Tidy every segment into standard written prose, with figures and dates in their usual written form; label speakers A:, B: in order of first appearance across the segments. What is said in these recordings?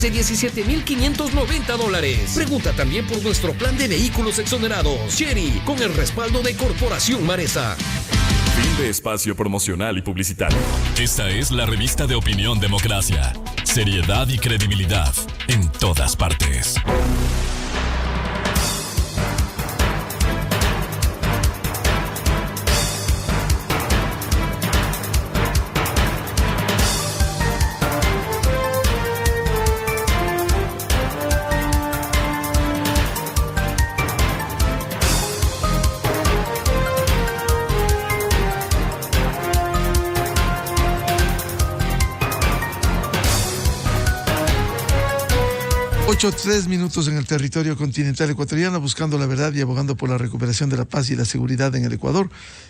A: de $17,590. Pregunta también por nuestro plan de vehículos exonerados. Chery, con el respaldo de Corporación Maresa.
B: Fin de espacio promocional y publicitario. Esta es la revista de Opinión Democracia. Seriedad y credibilidad en todas partes.
C: Tres minutos en el territorio continental ecuatoriano, buscando la verdad y abogando por la recuperación de la paz y la seguridad en el Ecuador.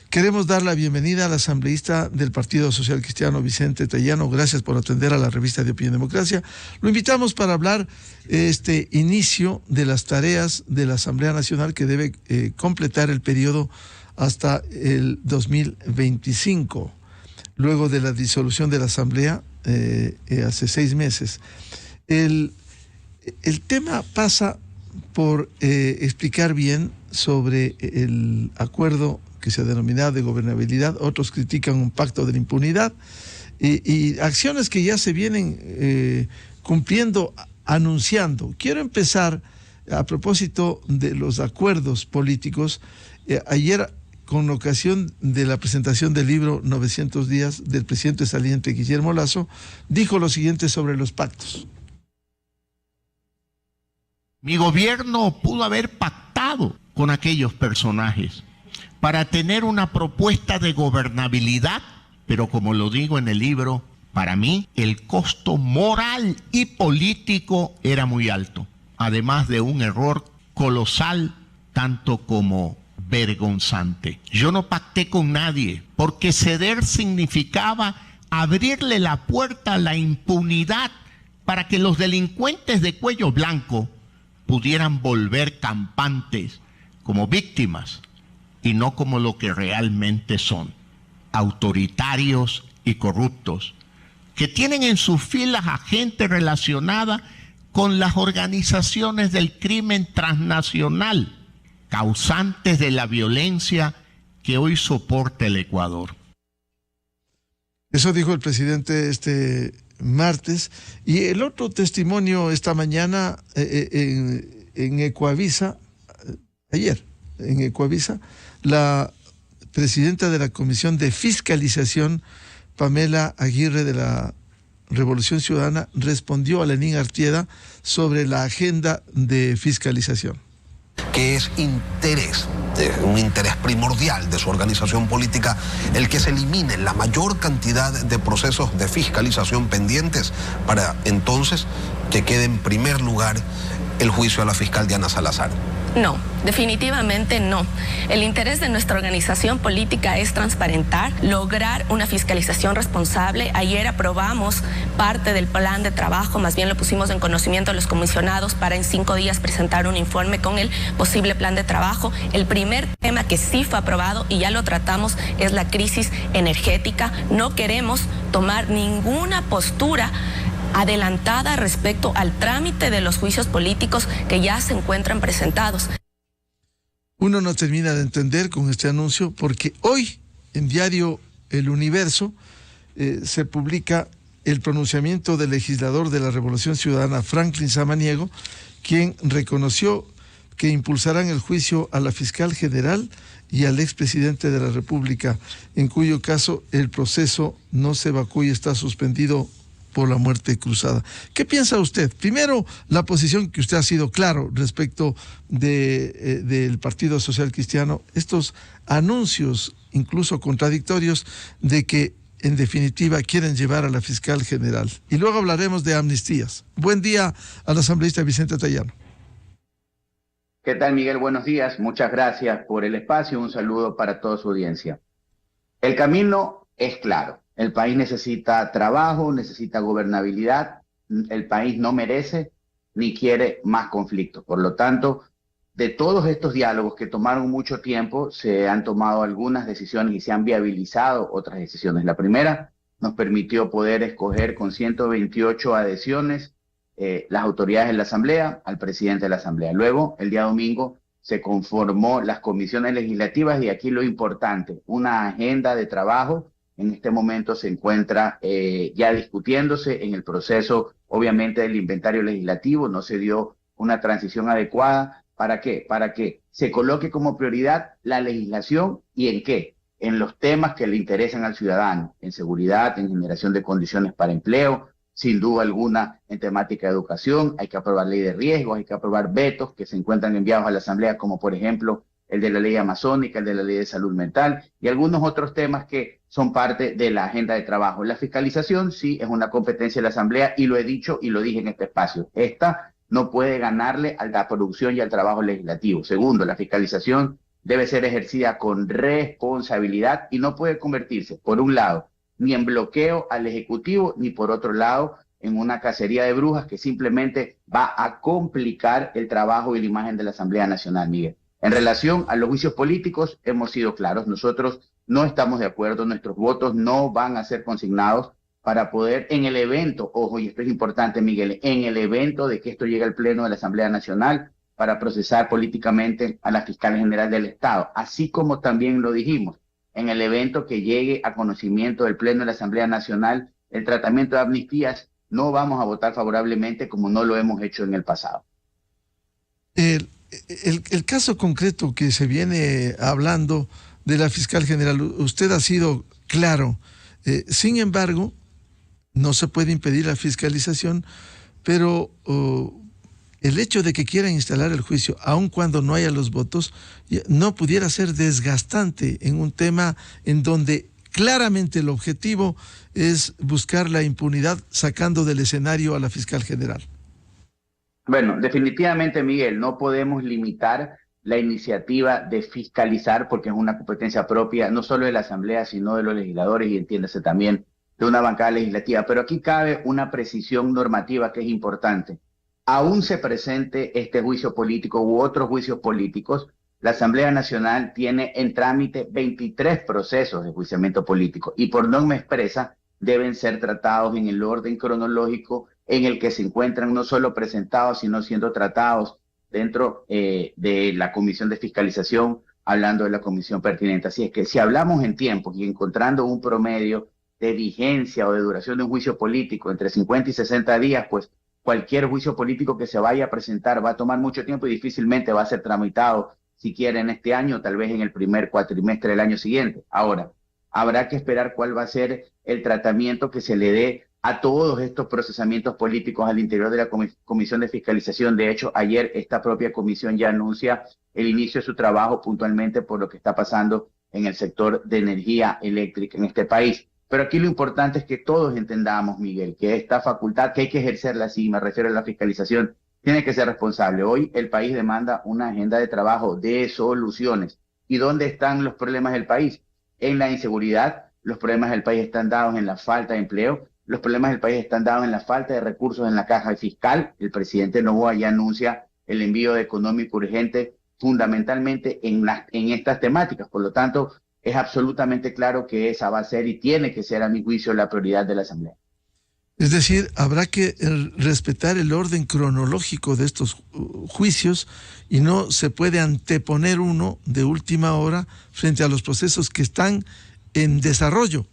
C: Queremos dar la bienvenida al asambleísta del Partido Social Cristiano, Vicente Tayano. Gracias por atender a la revista de Opinión Democracia. Lo invitamos para hablar este inicio de las tareas de la Asamblea Nacional que debe completar el periodo hasta el 2025, luego de la disolución de la Asamblea hace 6 meses. El tema pasa por explicar bien sobre el acuerdo que se ha denominado de gobernabilidad. Otros critican un pacto de la impunidad y acciones que ya se vienen cumpliendo, anunciando. Quiero empezar a propósito de los acuerdos políticos. Ayer, con ocasión de la presentación del libro 900 días del presidente saliente Guillermo Lasso, dijo lo siguiente sobre los pactos.
D: Mi gobierno pudo haber pactado con aquellos personajes para tener una propuesta de gobernabilidad, pero como lo digo en el libro, para mí el costo moral y político era muy alto, además de un error colosal, tanto como vergonzante. Yo no pacté con nadie, porque ceder significaba abrirle la puerta a la impunidad para que los delincuentes de cuello blanco pudieran volver campantes como víctimas y no como lo que realmente son, autoritarios y corruptos, que tienen en sus filas a gente relacionada con las organizaciones del crimen transnacional, causantes de la violencia que hoy soporta el Ecuador.
C: Eso dijo el presidente este martes. Y el otro testimonio esta mañana en Ecuavisa, ayer en Ecuavisa, la presidenta de la Comisión de Fiscalización, Pamela Aguirre, de la Revolución Ciudadana, respondió a Lenín Artieda sobre la agenda de fiscalización.
E: Que es un interés primordial de su organización política, el que se elimine la mayor cantidad de procesos de fiscalización pendientes para entonces que quede en primer lugar el juicio a la fiscal Diana Salazar.
F: No, definitivamente no. El interés de nuestra organización política es transparentar, lograr una fiscalización responsable. Ayer aprobamos parte del plan de trabajo, más bien lo pusimos en conocimiento de los comisionados para en 5 días presentar un informe con el posible plan de trabajo. El primer tema que sí fue aprobado y ya lo tratamos es la crisis energética. No queremos tomar ninguna postura adelantada respecto al trámite de los juicios políticos que ya se encuentran presentados.
C: Uno no termina de entender con este anuncio porque hoy en diario El Universo se publica el pronunciamiento del legislador de la Revolución Ciudadana, Franklin Samaniego, quien reconoció que impulsarán el juicio a la fiscal general y al expresidente de la República, en cuyo caso el proceso no se evacúa y está suspendido por la muerte cruzada. ¿Qué piensa usted? Primero, la posición que usted ha sido claro respecto del Partido Social Cristiano, estos anuncios incluso contradictorios de que en definitiva quieren llevar a la fiscal general. Y luego hablaremos de amnistías. Buen día al asambleísta Vicente Tayano.
G: ¿Qué tal, Miguel? Buenos días. Muchas gracias por el espacio. Un saludo para toda su audiencia. El camino es claro. El país necesita trabajo, necesita gobernabilidad. El país no merece ni quiere más conflictos. Por lo tanto, de todos estos diálogos que tomaron mucho tiempo, se han tomado algunas decisiones y se han viabilizado otras decisiones. La primera nos permitió poder escoger con 128 adhesiones las autoridades de la Asamblea al presidente de la Asamblea. Luego, el día domingo, se conformó las comisiones legislativas y aquí lo importante, una agenda de trabajo. En este momento se encuentra ya discutiéndose en el proceso, obviamente, del inventario legislativo. No se dio una transición adecuada. ¿Para qué? Para que se coloque como prioridad la legislación y en qué, en los temas que le interesan al ciudadano, en seguridad, en generación de condiciones para empleo, sin duda alguna en temática de educación. Hay que aprobar ley de riesgos, hay que aprobar vetos que se encuentran enviados a la Asamblea, como por ejemplo el de la ley amazónica, el de la ley de salud mental y algunos otros temas que son parte de la agenda de trabajo. La fiscalización sí es una competencia de la Asamblea y lo he dicho y lo dije en este espacio. Esta no puede ganarle a la producción y al trabajo legislativo. Segundo, la fiscalización debe ser ejercida con responsabilidad y no puede convertirse, por un lado, ni en bloqueo al Ejecutivo, ni por otro lado, en una cacería de brujas que simplemente va a complicar el trabajo y la imagen de la Asamblea Nacional, Miguel. En relación a los juicios políticos, hemos sido claros. Nosotros no estamos de acuerdo, nuestros votos no van a ser consignados para poder, en el evento, ojo, y esto es importante, Miguel, en el evento de que esto llegue al Pleno de la Asamblea Nacional, para procesar políticamente a la Fiscal General del Estado, así como también lo dijimos, en el evento que llegue a conocimiento del Pleno de la Asamblea Nacional, el tratamiento de amnistías, no vamos a votar favorablemente como no lo hemos hecho en el pasado.
C: El caso concreto que se viene hablando de la Fiscal General, usted ha sido claro. Sin embargo, no se puede impedir la fiscalización, pero el hecho de que quieran instalar el juicio, aun cuando no haya los votos, no pudiera ser desgastante en un tema en donde claramente el objetivo es buscar la impunidad sacando del escenario a la Fiscal General.
G: Bueno, definitivamente, Miguel, no podemos limitar la iniciativa de fiscalizar porque es una competencia propia, no solo de la Asamblea, sino de los legisladores y entiéndase también de una bancada legislativa. Pero aquí cabe una precisión normativa que es importante. Aún se presente este juicio político u otros juicios políticos, la Asamblea Nacional tiene en trámite 23 procesos de enjuiciamiento político y por norma expresa deben ser tratados en el orden cronológico en el que se encuentran no solo presentados, sino siendo tratados dentro de la Comisión de Fiscalización, hablando de la comisión pertinente. Así es que si hablamos en tiempos y encontrando un promedio de vigencia o de duración de un juicio político entre 50 y 60 días, pues cualquier juicio político que se vaya a presentar va a tomar mucho tiempo y difícilmente va a ser tramitado siquiera en este año, tal vez en el primer cuatrimestre del año siguiente. Ahora, habrá que esperar cuál va a ser el tratamiento que se le dé a todos estos procesamientos políticos al interior de la Comisión de Fiscalización. De hecho, ayer esta propia comisión ya anuncia el inicio de su trabajo puntualmente por lo que está pasando en el sector de energía eléctrica en este país. Pero aquí lo importante es que todos entendamos, Miguel, que esta facultad que hay que ejercerla así, me refiero a la fiscalización, tiene que ser responsable. Hoy el país demanda una agenda de trabajo de soluciones. ¿Y dónde están los problemas del país? En la inseguridad, los problemas del país están dados en la falta de empleo, los problemas del país están dados en la falta de recursos en la caja fiscal. El presidente Noboa ya anuncia el envío de económico urgente fundamentalmente en estas temáticas. Por lo tanto, es absolutamente claro que esa va a ser y tiene que ser, a mi juicio, la prioridad de la Asamblea.
C: Es decir, habrá que respetar el orden cronológico de estos juicios y no se puede anteponer uno de última hora frente a los procesos que están en desarrollo.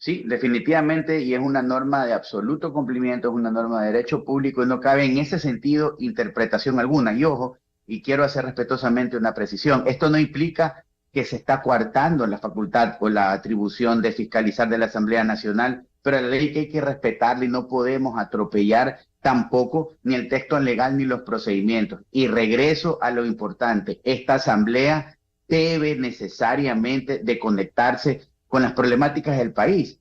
G: Sí, definitivamente, y es una norma de absoluto cumplimiento, es una norma de derecho público y no cabe en ese sentido interpretación alguna. Y ojo, y quiero hacer respetuosamente una precisión, esto no implica que se está coartando la facultad o la atribución de fiscalizar de la Asamblea Nacional, pero la ley que hay que respetarla y no podemos atropellar tampoco ni el texto legal ni los procedimientos. Y regreso a lo importante, esta Asamblea debe necesariamente de conectarse con las problemáticas del país.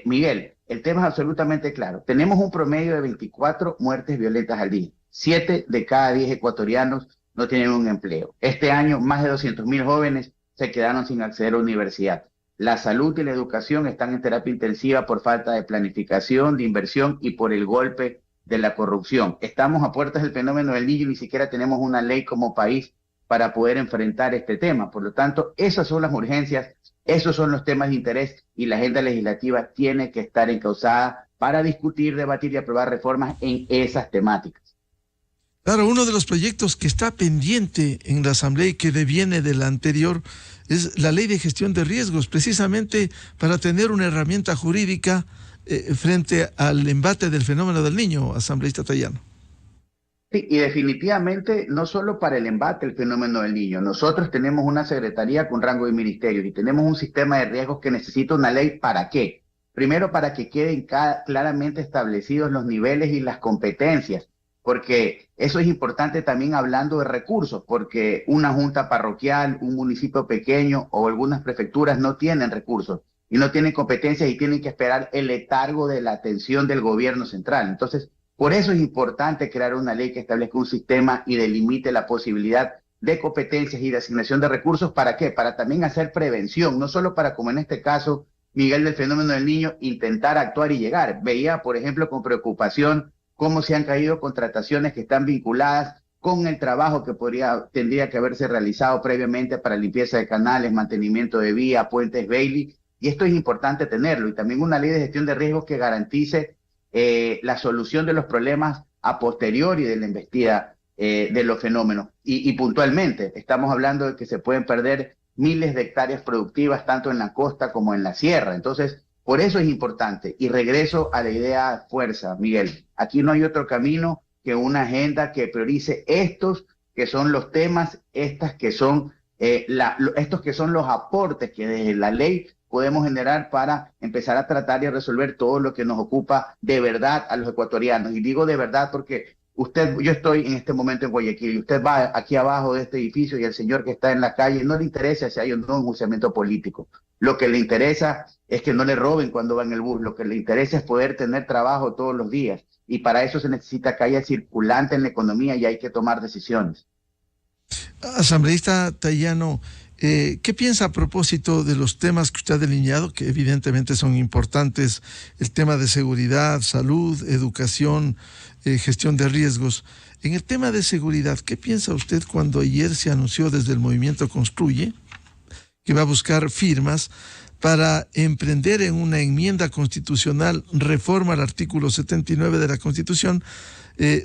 G: Miguel, el tema es absolutamente claro. Tenemos un promedio de 24 muertes violentas al día. 7 de cada 10 ecuatorianos no tienen un empleo. Este año, más de 200.000 jóvenes se quedaron sin acceder a la universidad. La salud y la educación están en terapia intensiva por falta de planificación, de inversión y por el golpe de la corrupción. Estamos a puertas del fenómeno del Niño y ni siquiera tenemos una ley como país para poder enfrentar este tema. Por lo tanto, esas son las urgencias, esos son los temas de interés y la agenda legislativa tiene que estar encauzada para discutir, debatir y aprobar reformas en esas temáticas.
C: Claro, uno de los proyectos que está pendiente en la Asamblea y que deviene de la anterior es la Ley de Gestión de Riesgos, precisamente para tener una herramienta jurídica frente al embate del fenómeno del Niño, asambleísta Tayano.
G: Sí, y definitivamente no solo para el embate del fenómeno del Niño. Nosotros tenemos una secretaría con rango de ministerio y tenemos un sistema de riesgos que necesita una ley. ¿Para qué? Primero, para que queden claramente establecidos los niveles y las competencias, porque eso es importante también hablando de recursos, porque una junta parroquial, un municipio pequeño o algunas prefecturas no tienen recursos y no tienen competencias y tienen que esperar el letargo de la atención del gobierno central. Entonces, por eso es importante crear una ley que establezca un sistema y delimite la posibilidad de competencias y de asignación de recursos. ¿Para qué? Para también hacer prevención, no solo para, como en este caso, Miguel, del fenómeno del Niño, intentar actuar y llegar. Veía, por ejemplo, con preocupación cómo se han caído contrataciones que están vinculadas con el trabajo que tendría que haberse realizado previamente para limpieza de canales, mantenimiento de vía, puentes Bailey, y esto es importante tenerlo, y también una ley de gestión de riesgos que garantice la solución de los problemas a posteriori de la embestida de los fenómenos. Y puntualmente, estamos hablando de que se pueden perder miles de hectáreas productivas, tanto en la costa como en la sierra. Entonces, por eso es importante. Y regreso a la idea fuerza, Miguel. Aquí no hay otro camino que una agenda que priorice estos que son los temas, estos que son los aportes que desde la ley podemos generar para empezar a tratar y a resolver todo lo que nos ocupa de verdad a los ecuatorianos. Y digo de verdad porque yo estoy en este momento en Guayaquil y usted va aquí abajo de este edificio y el señor que está en la calle no le interesa si hay o no un enjuiciamiento político. Lo que le interesa es que no le roben cuando va en el bus. Lo que le interesa es poder tener trabajo todos los días. Y para eso se necesita que haya circulante en la economía y hay que tomar decisiones.
C: Asambleísta Tayano, ¿qué piensa a propósito de los temas que usted ha delineado, que evidentemente son importantes, el tema de seguridad, salud, educación, gestión de riesgos? En el tema de seguridad, ¿qué piensa usted cuando ayer se anunció desde el Movimiento Construye que va a buscar firmas para emprender en una enmienda constitucional reforma al artículo 79 de la Constitución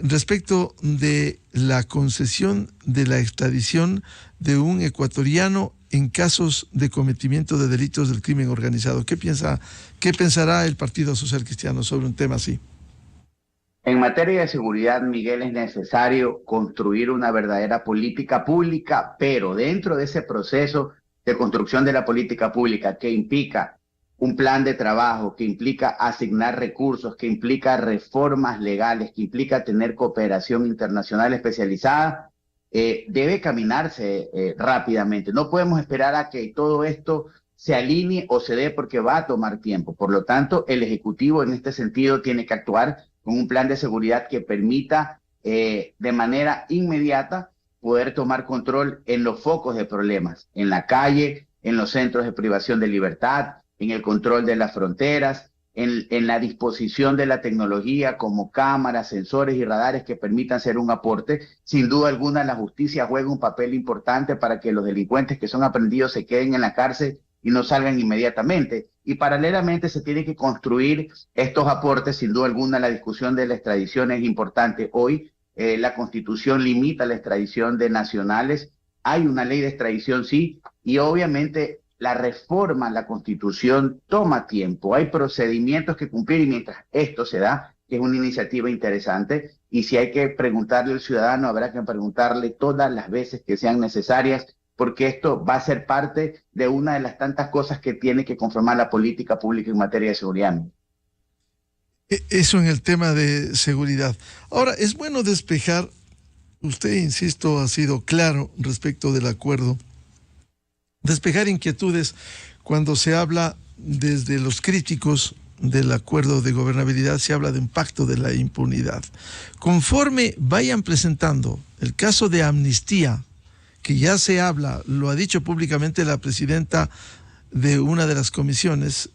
C: respecto de la concesión de la extradición de un ecuatoriano en casos de cometimiento de delitos del crimen organizado? ¿Qué pensará el Partido Social Cristiano sobre un tema así?
G: En materia de seguridad, Miguel, es necesario construir una verdadera política pública, pero dentro de ese proceso de construcción de la política pública que implica un plan de trabajo, que implica asignar recursos, que implica reformas legales, que implica tener cooperación internacional especializada, debe caminarse rápidamente. No podemos esperar a que todo esto se alinee o se dé porque va a tomar tiempo. Por lo tanto, el Ejecutivo en este sentido tiene que actuar con un plan de seguridad que permita de manera inmediata poder tomar control en los focos de problemas, en la calle, en los centros de privación de libertad, en el control de las fronteras, en la disposición de la tecnología como cámaras, sensores y radares que permitan ser un aporte. Sin duda alguna, la justicia juega un papel importante para que los delincuentes que son aprehendidos se queden en la cárcel y no salgan inmediatamente. Y paralelamente se tiene que construir estos aportes. Sin duda alguna, la discusión de la extradición es importante. Hoy la Constitución limita la extradición de nacionales. Hay una ley de extradición, sí, y obviamente la reforma a la Constitución toma tiempo. Hay procedimientos que cumplir y mientras esto se da, que es una iniciativa interesante, y si hay que preguntarle al ciudadano, habrá que preguntarle todas las veces que sean necesarias, porque esto va a ser parte de una de las tantas cosas que tiene que conformar la política pública en materia de seguridad.
C: Eso en el tema de seguridad. Ahora, es bueno despejar, usted, insisto, ha sido claro respecto del acuerdo, despejar inquietudes cuando se habla desde los críticos del acuerdo de gobernabilidad, se habla de un pacto de la impunidad. Conforme vayan presentando el caso de amnistía, que ya se habla, lo ha dicho públicamente la presidenta de una de las comisiones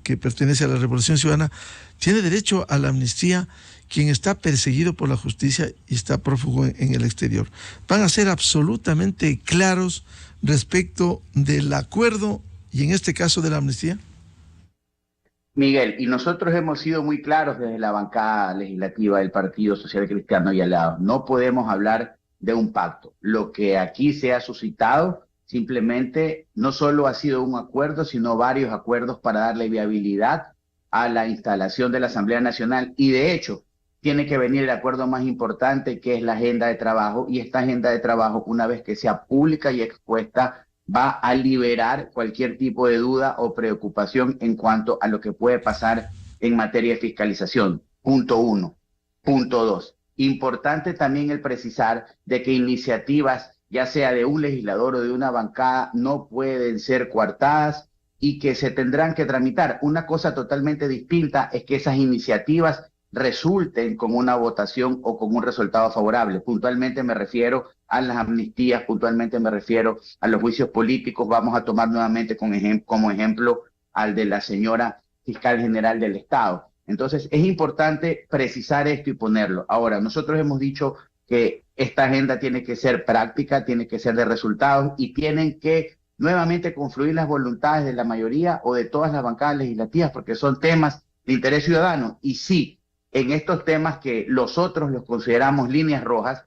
C: que pertenece a la Revolución Ciudadana, tiene derecho a la amnistía quien está perseguido por la justicia y está prófugo en el exterior. Van a ser absolutamente claros respecto del acuerdo y en este caso de la amnistía.
G: Miguel, y nosotros hemos sido muy claros desde la bancada legislativa del Partido Social Cristiano y Aliados. No podemos hablar de un pacto. Lo que aquí se ha suscitado simplemente no solo ha sido un acuerdo, sino varios acuerdos para darle viabilidad a la instalación de la Asamblea Nacional. Y de hecho, tiene que venir el acuerdo más importante, que es la agenda de trabajo. Y esta agenda de trabajo, una vez que sea pública y expuesta, va a liberar cualquier tipo de duda o preocupación en cuanto a lo que puede pasar en materia de fiscalización. Punto 1. Punto 2. Importante también el precisar de que iniciativas, ya sea de un legislador o de una bancada, no pueden ser coartadas y que se tendrán que tramitar. Una cosa totalmente distinta es que esas iniciativas resulten con una votación o con un resultado favorable. Puntualmente me refiero a las amnistías, puntualmente me refiero a los juicios políticos. Vamos a tomar nuevamente como ejemplo al de la señora fiscal general del Estado. Entonces es importante precisar esto y ponerlo. Ahora, nosotros hemos dicho que esta agenda tiene que ser práctica, tiene que ser de resultados y tienen que nuevamente confluir las voluntades de la mayoría o de todas las bancadas legislativas, porque son temas de interés ciudadano. Y sí, en estos temas que los otros los consideramos líneas rojas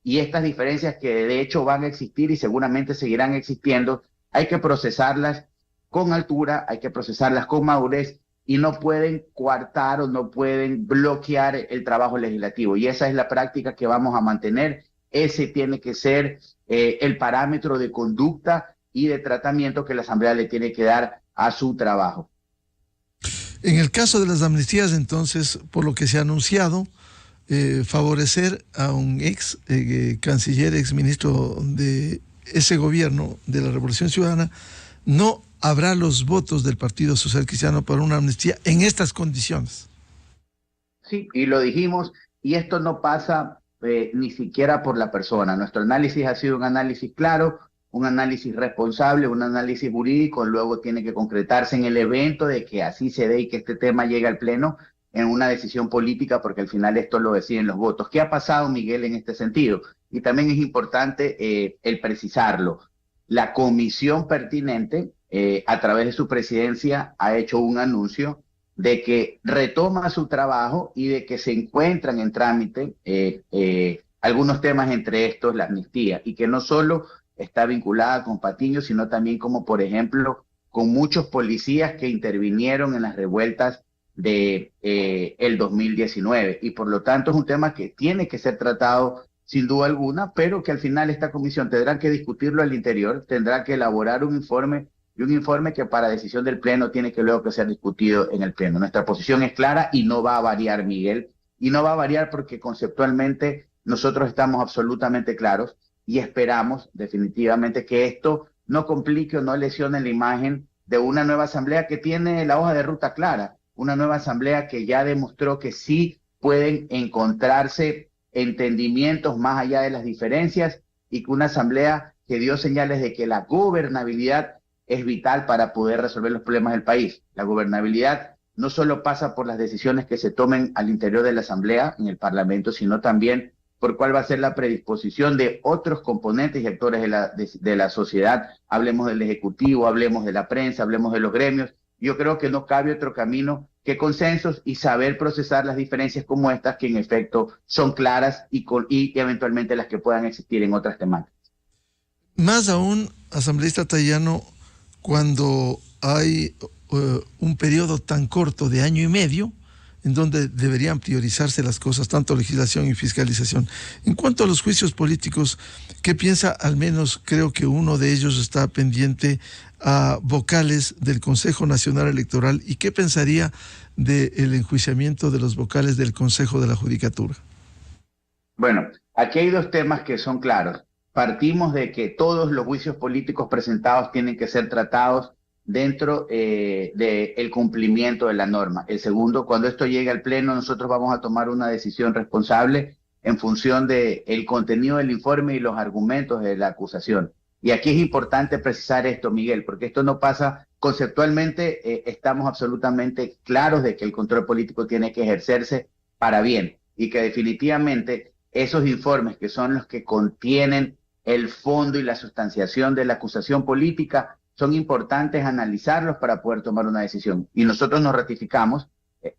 G: y estas diferencias que de hecho van a existir y seguramente seguirán existiendo, hay que procesarlas con altura, hay que procesarlas con madurez y no pueden coartar o no pueden bloquear el trabajo legislativo. Y esa es la práctica que vamos a mantener. Ese tiene que ser el parámetro de conducta y de tratamiento que la Asamblea le tiene que dar a su trabajo.
C: En el caso de las amnistías, entonces, por lo que se ha anunciado, favorecer a un ex canciller, ex ministro de ese gobierno de la Revolución Ciudadana, no habrá los votos del Partido Social Cristiano para una amnistía en estas condiciones.
G: Sí, y lo dijimos, y esto no pasa ni siquiera por la persona. Nuestro análisis ha sido un análisis claro, un análisis responsable, un análisis jurídico, luego tiene que concretarse en el evento de que así se dé y que este tema llegue al Pleno en una decisión política, porque al final esto lo deciden los votos. ¿Qué ha pasado, Miguel, en este sentido? Y también es importante el precisarlo. La comisión pertinente, a través de su presidencia, ha hecho un anuncio de que retoma su trabajo y de que se encuentran en trámite algunos temas, entre estos la amnistía, y que no solo está vinculada con Patiño, sino también como, por ejemplo, con muchos policías que intervinieron en las revueltas de el 2019. Y por lo tanto es un tema que tiene que ser tratado sin duda alguna, pero que al final esta comisión tendrá que discutirlo al interior, tendrá que elaborar un informe, y un informe que para decisión del Pleno tiene que luego que ser discutido en el Pleno. Nuestra posición es clara y no va a variar, Miguel, y no va a variar porque conceptualmente nosotros estamos absolutamente claros y esperamos definitivamente que esto no complique o no lesione la imagen de una nueva asamblea que tiene la hoja de ruta clara, una nueva asamblea que ya demostró que sí pueden encontrarse entendimientos más allá de las diferencias y que una asamblea que dio señales de que la gobernabilidad es vital para poder resolver los problemas del país. La gobernabilidad no solo pasa por las decisiones que se tomen al interior de la asamblea, en el Parlamento, sino también por cuál va a ser la predisposición de otros componentes y actores de la sociedad. Hablemos del Ejecutivo, hablemos de la prensa, hablemos de los gremios. Yo creo que no cabe otro camino que consensos y saber procesar las diferencias como estas, que en efecto son claras y eventualmente las que puedan existir en otras temáticas.
C: Más aún, asambleísta Tayano, cuando hay un periodo tan corto de año y medio, en donde deberían priorizarse las cosas, tanto legislación y fiscalización. En cuanto a los juicios políticos, ¿qué piensa? Al menos creo que uno de ellos está pendiente a vocales del Consejo Nacional Electoral. ¿Y qué pensaría del enjuiciamiento de los vocales del Consejo de la Judicatura?
G: Bueno, aquí hay dos temas que son claros. Partimos de que todos los juicios políticos presentados tienen que ser tratados dentro del cumplimiento de la norma. El segundo, cuando esto llegue al Pleno, nosotros vamos a tomar una decisión responsable en función del contenido del informe y los argumentos de la acusación. Y aquí es importante precisar esto, Miguel, porque esto no pasa conceptualmente, estamos absolutamente claros de que el control político tiene que ejercerse para bien y que definitivamente esos informes, que son los que contienen el fondo y la sustanciación de la acusación política, son importantes analizarlos para poder tomar una decisión. Y nosotros nos ratificamos.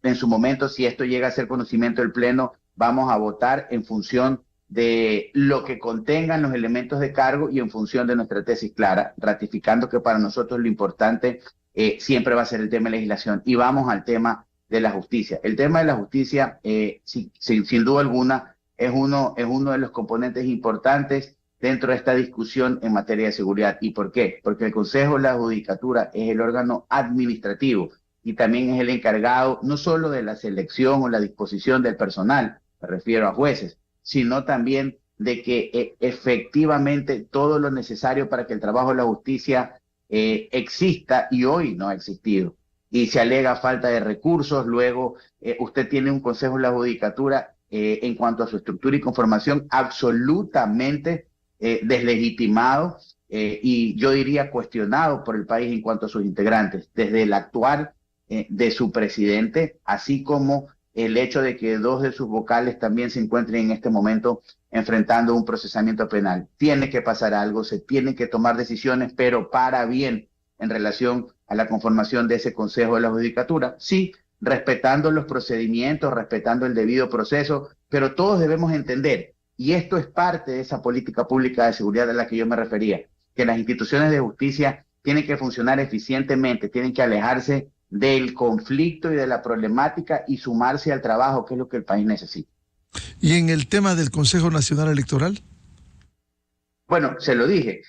G: En su momento, si esto llega a ser conocimiento del Pleno, vamos a votar en función de lo que contengan los elementos de cargo y en función de nuestra tesis clara, ratificando que para nosotros lo importante siempre va a ser el tema de legislación. Y vamos al tema de la justicia. El tema de la justicia, sin duda alguna, es uno de los componentes importantes dentro de esta discusión en materia de seguridad. ¿Y por qué? Porque el Consejo de la Judicatura es el órgano administrativo y también es el encargado no solo de la selección o la disposición del personal, me refiero a jueces, sino también de que efectivamente todo lo necesario para que el trabajo de la justicia exista, y hoy no ha existido. Y se alega falta de recursos, luego usted tiene un Consejo de la Judicatura en cuanto a su estructura y conformación absolutamente deslegitimado y yo diría cuestionado por el país en cuanto a sus integrantes, desde el actuar de su presidente, así como el hecho de que 2 de sus vocales también se encuentren en este momento enfrentando un procesamiento penal. Tiene que pasar algo, se tienen que tomar decisiones, pero para bien en relación a la conformación de ese Consejo de la Judicatura. Sí, respetando los procedimientos, respetando el debido proceso, pero todos debemos entender, y esto es parte de esa política pública de seguridad a la que yo me refería, que las instituciones de justicia tienen que funcionar eficientemente, tienen que alejarse del conflicto y de la problemática y sumarse al trabajo, que es lo que el país necesita.
C: ¿Y en el tema del Consejo Nacional Electoral?
G: Bueno, se lo dije,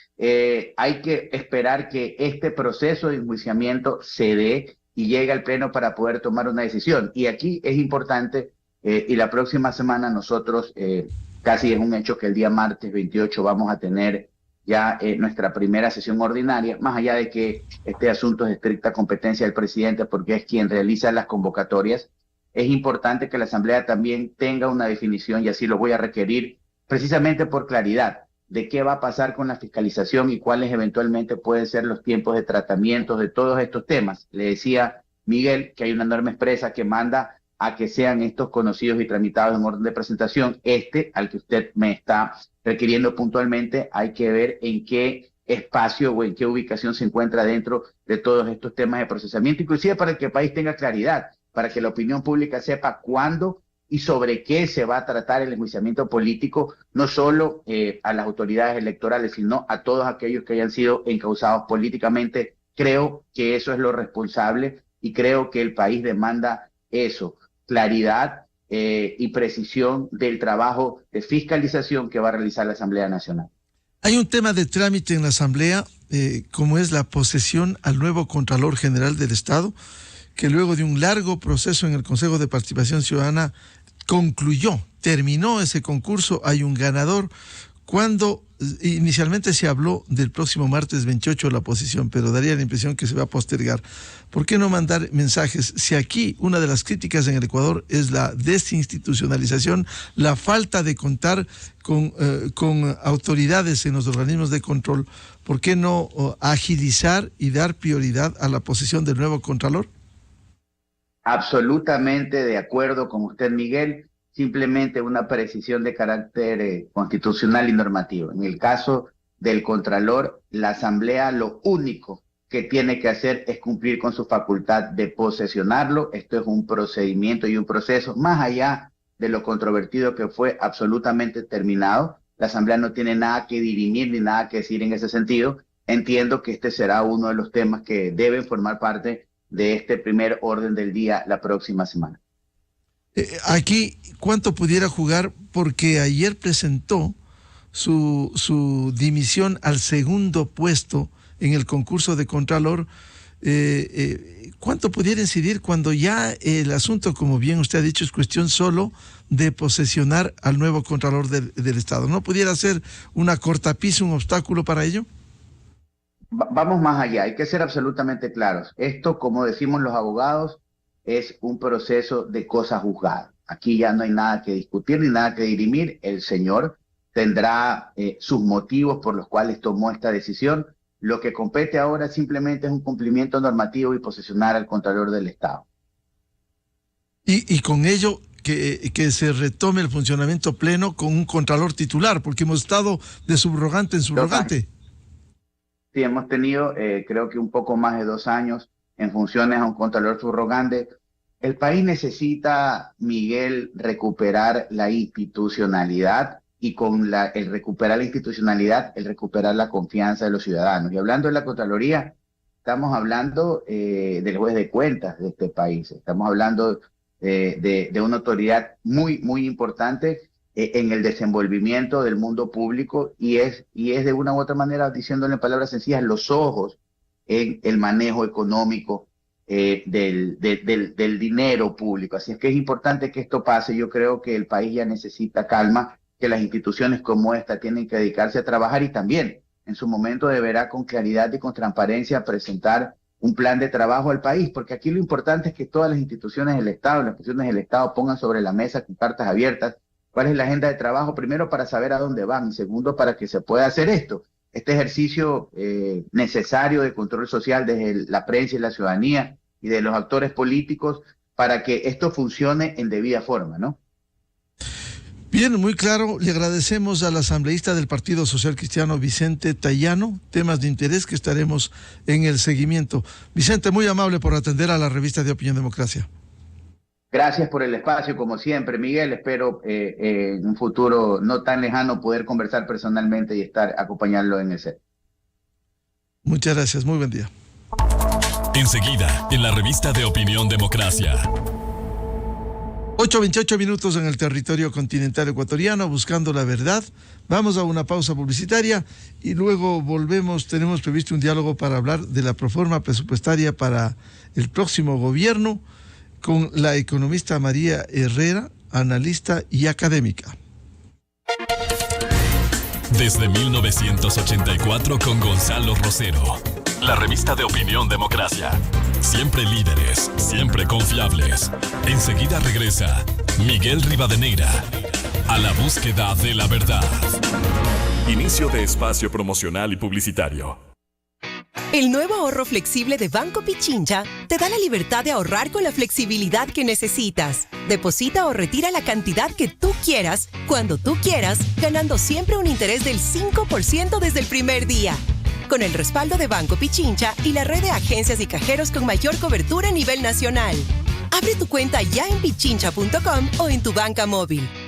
G: hay que esperar que este proceso de enjuiciamiento se dé y llegue al Pleno para poder tomar una decisión. Y aquí es importante, y la próxima semana nosotros, casi es un hecho que el día martes 28 vamos a tener ya nuestra primera sesión ordinaria, más allá de que este asunto es de estricta competencia del presidente porque es quien realiza las convocatorias. Es importante que la Asamblea también tenga una definición, y así lo voy a requerir, precisamente por claridad, de qué va a pasar con la fiscalización y cuáles eventualmente pueden ser los tiempos de tratamiento de todos estos temas. Le decía Miguel que hay una norma expresa que manda a que sean estos conocidos y tramitados en orden de presentación. Al que usted me está requiriendo puntualmente, hay que ver en qué espacio o en qué ubicación se encuentra dentro de todos estos temas de procesamiento, inclusive para que el país tenga claridad, para que la opinión pública sepa cuándo y sobre qué se va a tratar el enjuiciamiento político, no solo a las autoridades electorales, sino a todos aquellos que hayan sido encausados políticamente. Creo que eso es lo responsable y creo que el país demanda eso, claridad y precisión del trabajo de fiscalización que va a realizar la Asamblea Nacional.
C: Hay un tema de trámite en la Asamblea, como es la posesión al nuevo Contralor General del Estado, que luego de un largo proceso en el Consejo de Participación Ciudadana terminó ese concurso, hay un ganador. Cuando inicialmente se habló del próximo martes 28 la posesión, pero daría la impresión que se va a postergar. ¿Por qué no mandar mensajes? Si aquí una de las críticas en el Ecuador es la desinstitucionalización, la falta de contar con autoridades en los organismos de control, ¿por qué no agilizar y dar prioridad a la posesión del nuevo Contralor?
G: Absolutamente de acuerdo con usted, Miguel. Simplemente una precisión de carácter constitucional y normativo. En el caso del Contralor, la Asamblea lo único que tiene que hacer es cumplir con su facultad de posesionarlo. Esto es un procedimiento y un proceso, más allá de lo controvertido que fue, absolutamente terminado. La Asamblea no tiene nada que dirimir ni nada que decir en ese sentido. Entiendo que este será uno de los temas que deben formar parte de este primer orden del día la próxima semana.
C: Aquí, ¿cuánto pudiera jugar? Porque ayer presentó su dimisión al segundo puesto en el concurso de Contralor. ¿Cuánto pudiera incidir cuando ya el asunto, como bien usted ha dicho, es cuestión solo de posesionar al nuevo Contralor del Estado? ¿No pudiera ser una cortapisa, un obstáculo para ello?
G: Vamos más allá, hay que ser absolutamente claros. Esto, como decimos los abogados, es un proceso de cosa juzgada. Aquí ya no hay nada que discutir ni nada que dirimir. El señor tendrá sus motivos por los cuales tomó esta decisión. Lo que compete ahora simplemente es un cumplimiento normativo y posesionar al Contralor del Estado.
C: Y con ello que se retome el funcionamiento pleno con un Contralor titular, porque hemos estado de subrogante en subrogante.
G: Sí, hemos tenido creo que un poco más de 2 años en funciones a un contralor subrogante. El país necesita, Miguel, recuperar la institucionalidad y con el recuperar la institucionalidad, el recuperar la confianza de los ciudadanos. Y hablando de la Contraloría, estamos hablando del juez de cuentas de este país. Estamos hablando de una autoridad muy, muy importante en el desenvolvimiento del mundo público y es de una u otra manera, diciéndole en palabras sencillas, los ojos en el manejo económico del dinero público. Así es que es importante que esto pase. Yo creo que el país ya necesita calma, que las instituciones como esta tienen que dedicarse a trabajar y también en su momento deberá con claridad y con transparencia presentar un plan de trabajo al país, porque aquí lo importante es que todas las instituciones del Estado, las instituciones del Estado pongan sobre la mesa con cartas abiertas cuál es la agenda de trabajo, primero para saber a dónde van y segundo para que se pueda hacer este ejercicio necesario de control social desde la prensa y la ciudadanía y de los actores políticos para que esto funcione en debida forma, ¿no?
C: Bien, muy claro. Le agradecemos al asambleísta del Partido Social Cristiano, Vicente Tayano, temas de interés que estaremos en el seguimiento. Vicente, muy amable por atender a la revista de Opinión Democracia.
G: Gracias por el espacio, como siempre, Miguel. Espero en un futuro no tan lejano poder conversar personalmente y acompañarlo en el set.
C: Muchas gracias, muy buen día.
B: Enseguida, en la revista de Opinión Democracia.
C: 8:28 minutos en el territorio continental ecuatoriano, buscando la verdad. Vamos a una pausa publicitaria y luego volvemos. Tenemos previsto un diálogo para hablar de la proforma presupuestaria para el próximo gobierno con la economista María Herrera, analista y académica.
B: Desde 1984 con Gonzalo Rosero. La revista de Opinión Democracia. Siempre líderes, siempre confiables. Enseguida regresa Miguel Rivadeneira a la búsqueda de la verdad.
H: Inicio de espacio promocional y publicitario.
I: El nuevo ahorro flexible de Banco Pichincha te da la libertad de ahorrar con la flexibilidad que necesitas. Deposita o retira la cantidad que tú quieras, cuando tú quieras, ganando siempre un interés del 5% desde el primer día. Con el respaldo de Banco Pichincha y la red de agencias y cajeros con mayor cobertura a nivel nacional. Abre tu cuenta ya en pichincha.com o en tu banca móvil.